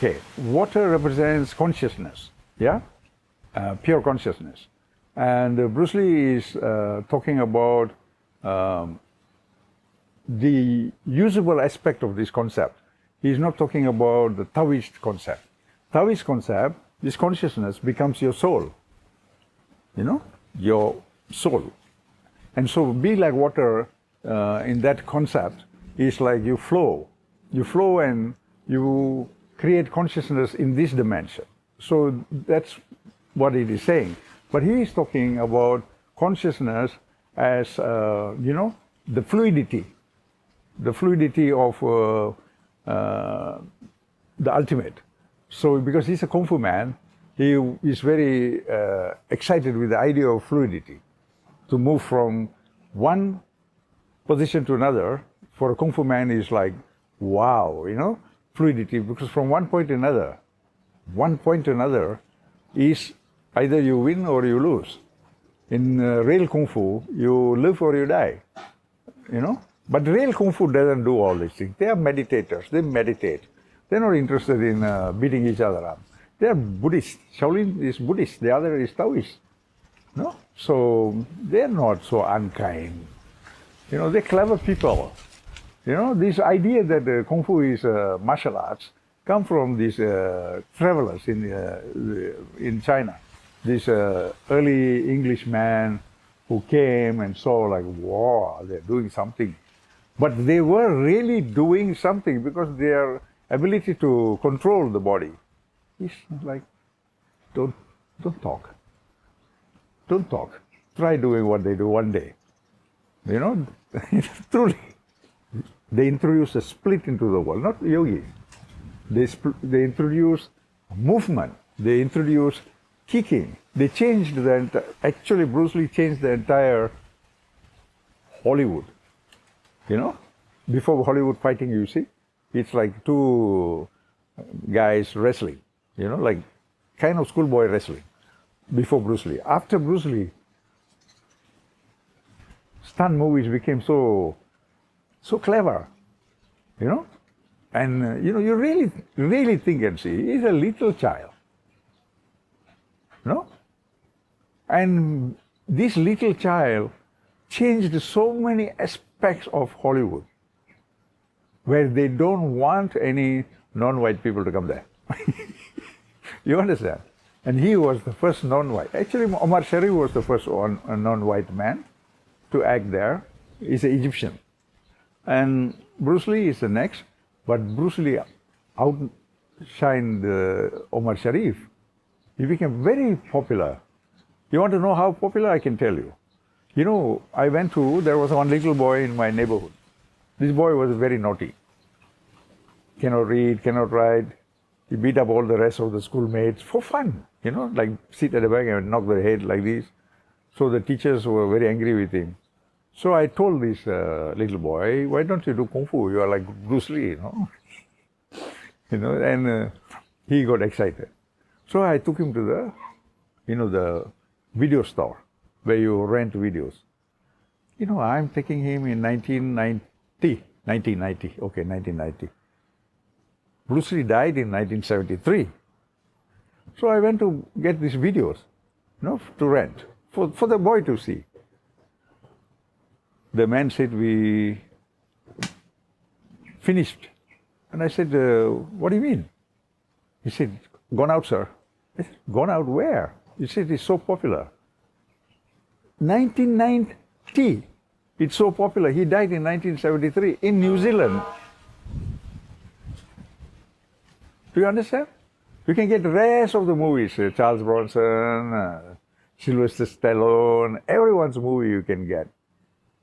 Okay, water represents consciousness, yeah? Pure consciousness. And Bruce Lee is talking about the usable aspect of this concept. He's not talking about the Taoist concept. Taoist concept, this consciousness becomes your soul, your soul. And so be like water in that concept is like you flow. You flow and you create consciousness in this dimension. So that's what it is saying. But he is talking about consciousness as, the fluidity of the ultimate. So because he's a Kung Fu man, he is very excited with the idea of fluidity. To move from one position to another, for a Kung Fu man is like, wow, fluidity, because from one point to another is either you win or you lose. In real Kung Fu, you live or you die, But real Kung Fu doesn't do all these things. They are meditators, they meditate. They're not interested in beating each other up. They are Buddhist. Shaolin is Buddhist, the other is Taoist. No? So they're not so unkind. They're clever people. This idea that Kung Fu is martial arts come from these travelers in China. This early English man who came and saw like, wow, they're doing something. But they were really doing something because their ability to control the body is like, don't talk. Don't talk. Try doing what they do one day. Truly. They introduce a split into the world, not yogis. They introduce movement. They introduce kicking. They changed actually Bruce Lee changed the entire Hollywood. Before Hollywood fighting, you see, it's like two guys wrestling, like kind of schoolboy wrestling before Bruce Lee. After Bruce Lee, stunt movies became so clever, and you really think and see, he's a little child, and this little child changed so many aspects of Hollywood, where they don't want any non-white people to come there. You understand? And he was the first non-white. Actually, Omar Sharif was the first non-white man to act there. He's an Egyptian. And Bruce Lee is the next, but Bruce Lee outshined Omar Sharif. He became very popular. You want to know how popular? I can tell you. There was one little boy in my neighborhood. This boy was very naughty. Cannot read, cannot write. He beat up all the rest of the schoolmates for fun, like sit at the back and knock their head like this. So the teachers were very angry with him. So I told this little boy, why don't you do Kung Fu? You are like Bruce Lee, and he got excited. So I took him to the video store where you rent videos. I'm taking him in 1990. Bruce Lee died in 1973. So I went to get these videos, to rent, for the boy to see. The man said, we finished. And I said, what do you mean? He said, gone out, sir. I said, gone out where? He said, it's so popular. 1990, it's so popular. He died in 1973 in New Zealand. Do you understand? You can get the rest of the movies, Charles Bronson, Sylvester Stallone, everyone's movie you can get.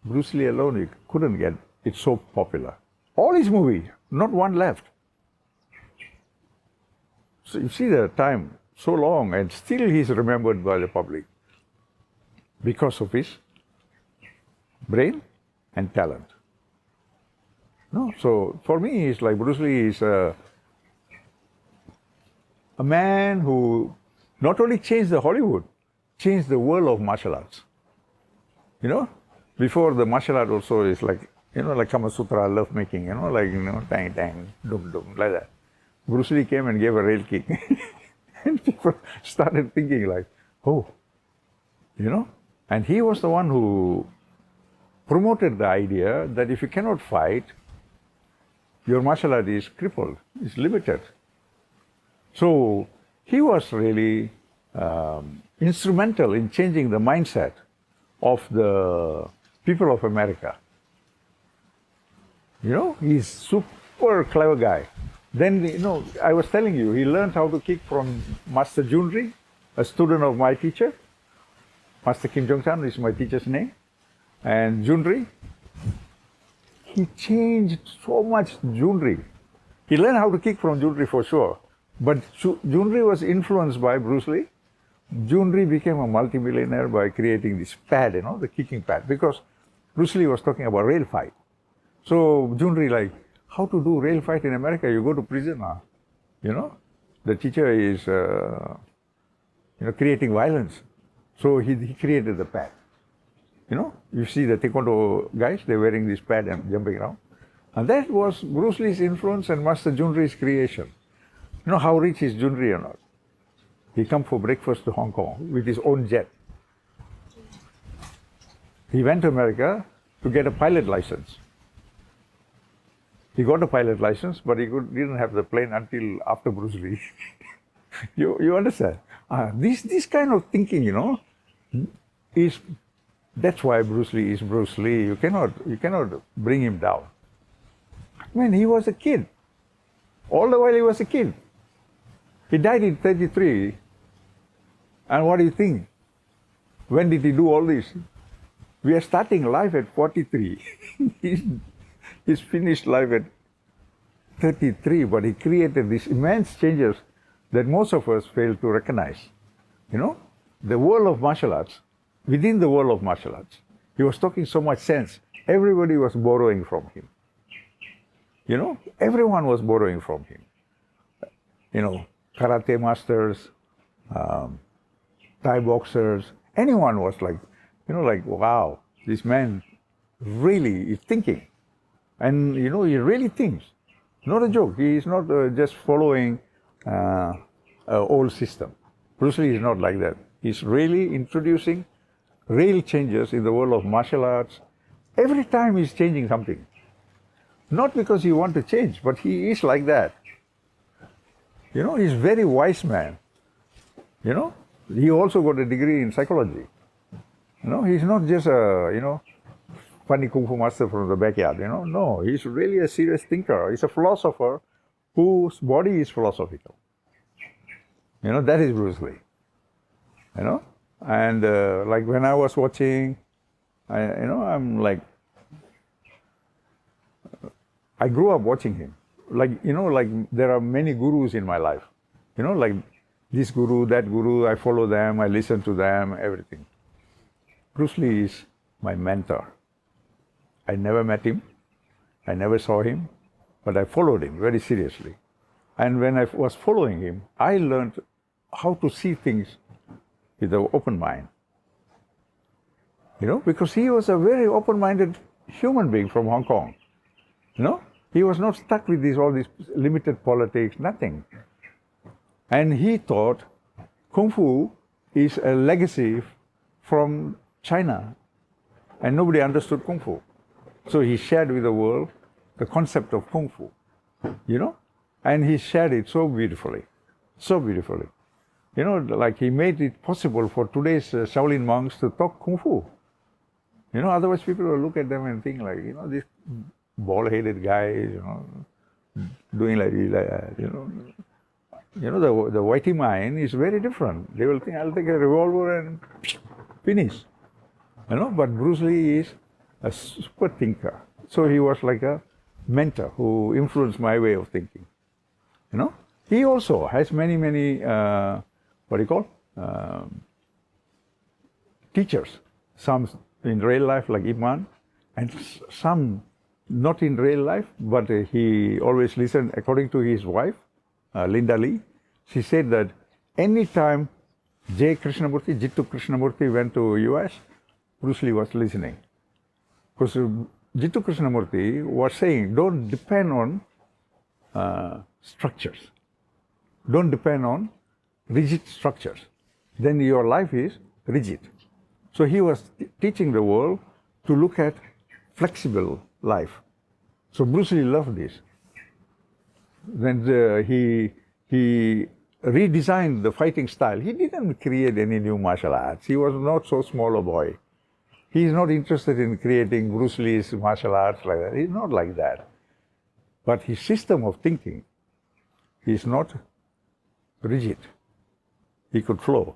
Bruce Lee alone you couldn't get. It's so popular. All his movies, not one left. So you see the time, so long, and still he's remembered by the public because of his brain and talent. So for me, it's like Bruce Lee is a man who not only changed the Hollywood, changed the world of martial arts. Before the martial art also is like, like Kama Sutra, love making, tang, tang, dum, dum, like that. Bruce Lee came and gave a rail kick. And people started thinking like, oh, you know. And he was the one who promoted the idea that if you cannot fight, your martial art is crippled, is limited. So he was really instrumental in changing the mindset of the people of America. You know, he's super clever guy. Then, you know, I was telling you, he learned how to kick from Master Junri, a student of my teacher. Master Kim Jong-chan is my teacher's name. And Junri, he changed so much Junri. He learned how to kick from Junri for sure. But Junri was influenced by Bruce Lee. Junri became a multimillionaire by creating this pad, you know, the kicking pad. Because Bruce Lee was talking about rail fight. So Junri like, how to do rail fight in America? You go to prison, you know. The teacher is, you know, creating violence. So he created the pad. You know, you see the Taekwondo guys, they're wearing this pad and jumping around. And that was Bruce Lee's influence and Master Junri's creation. You know how rich is Junri or not? He come for breakfast to Hong Kong with his own jet. He went to America to get a pilot license. He got a pilot license, but he didn't have the plane until after Bruce Lee. you understand? This kind of thinking, you know, that's why Bruce Lee is Bruce Lee. You cannot bring him down. Man, he was a kid. All the while he was a kid. He died in 33. And what do you think? When did he do all this? We are starting life at 43. He's finished life at 33, but he created these immense changes that most of us fail to recognize. You know, the world of martial arts, within the world of martial arts, he was talking so much sense. Everybody was borrowing from him. You know, everyone was borrowing from him. You know, karate masters, Thai boxers, anyone was like, you know, like, wow, this man really is thinking. And, you know, he really thinks. Not a joke. He is not just following an old system. Bruce Lee is not like that. He's really introducing real changes in the world of martial arts. Every time he's changing something. Not because he wants to change, but he is like that. You know, he's a very wise man. You know, he also got a degree in psychology. You know, he's not just a, you know, funny kung fu master from the backyard, you know. No, he's really a serious thinker. He's a philosopher whose body is philosophical. You know, that is Bruce Lee. You know, and like when I was watching, you know, I'm like, I grew up watching him. Like, you know, like there are many gurus in my life. You know, like this guru, that guru, I follow them, I listen to them, everything. Bruce Lee is my mentor. I never met him, I never saw him, but I followed him very seriously. And when I was following him, I learned how to see things with an open mind. You know, because he was a very open-minded human being from Hong Kong. You know, he was not stuck with all these limited politics, nothing. And he thought Kung Fu is a legacy from China, and nobody understood Kung Fu. So he shared with the world the concept of Kung Fu, you know, and he shared it so beautifully, so beautifully. You know, like he made it possible for today's Shaolin monks to talk Kung Fu. You know, otherwise people will look at them and think like, you know, this bald-headed guy, you know, doing like you know. You know, the whitey mind is very different. They will think, I'll take a revolver and finish. You know, but Bruce Lee is a super thinker. So he was like a mentor who influenced my way of thinking. You know, he also has many, what do you call, teachers. Some in real life like Ip Man, and some not in real life, but he always listened according to his wife, Linda Lee. She said that anytime Jiddu Krishnamurti went to US, Bruce Lee was listening. Because Jiddu Krishnamurti was saying, don't depend on structures. Don't depend on rigid structures. Then your life is rigid. So he was teaching the world to look at flexible life. So Bruce Lee loved this. Then he redesigned the fighting style. He didn't create any new martial arts. He was not so small a boy. He is not interested in creating Bruce Lee's martial arts like that. He's not like that. But his system of thinking is not rigid. He could flow.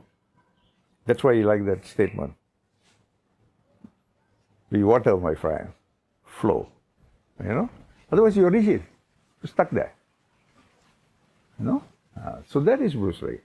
That's why he liked that statement. Be water, my friend. Flow. You know? Otherwise you're rigid. You're stuck there. You know? So that is Bruce Lee.